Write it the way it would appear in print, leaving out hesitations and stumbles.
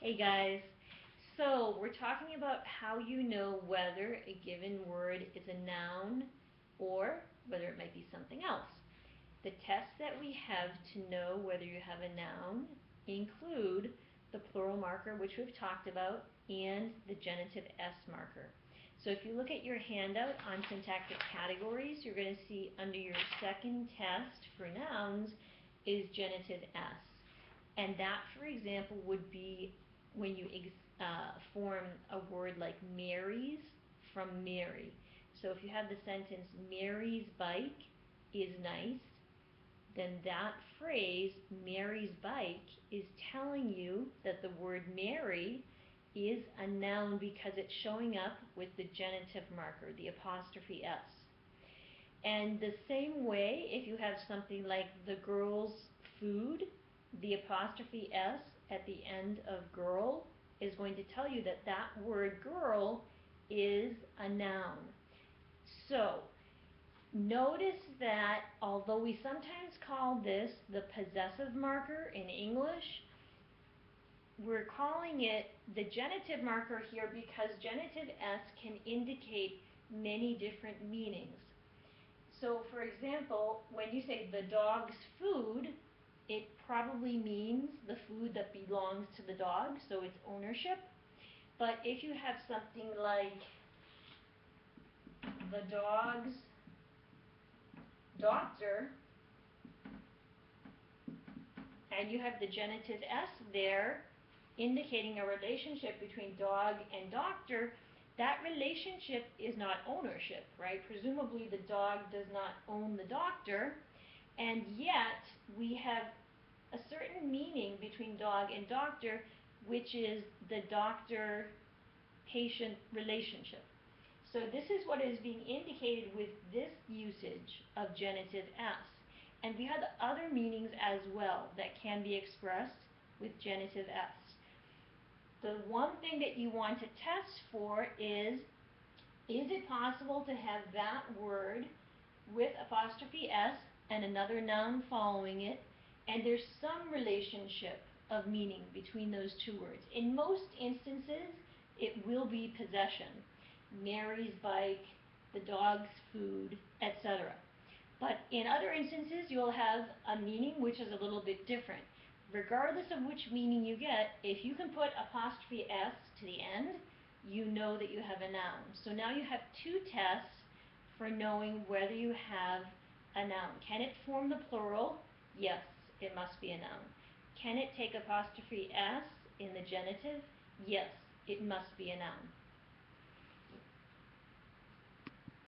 Hey guys, so we're talking about how you know whether a given word is a noun or whether it might be something else. The tests that we have to know whether you have a noun include the plural marker, which we've talked about, and the genitive S marker. So if you look at your handout on syntactic categories, you're going to see under your second test for nouns is genitive S. And that, for example, would be when you form a word like marries from Mary. So if you have the sentence, Mary's bike is nice, then that phrase, Mary's bike, is telling you that the word Mary is a noun because it's showing up with the genitive marker, the apostrophe S. And the same way, if you have something like the girl's food, the apostrophe S at the end of girl is going to tell you that that word girl is a noun. So, notice that although we sometimes call this the possessive marker in English, we're calling it the genitive marker here because genitive S can indicate many different meanings. So, for example, when you say the dog's food, it probably means the food that belongs to the dog, so it's ownership. But if you have something like the dog's doctor, and you have the genitive S there, indicating a relationship between dog and doctor, that relationship is not ownership, right? Presumably the dog does not own the doctor, and yet we have a certain meaning between dog and doctor, which is the doctor-patient relationship. So this is what is being indicated with this usage of genitive S. And we have other meanings as well that can be expressed with genitive S. The one thing that you want to test for is it possible to have that word with apostrophe S and another noun following it, and there's some relationship of meaning between those two words. In most instances, it will be possession. Mary's bike, the dog's food, etc. But in other instances, you'll have a meaning which is a little bit different. Regardless of which meaning you get, if you can put apostrophe S to the end, you know that you have a noun. So now you have two tests for knowing whether you have a noun. Can it form the plural? Yes, it must be a noun. Can it take apostrophe S in the genitive? Yes, it must be a noun.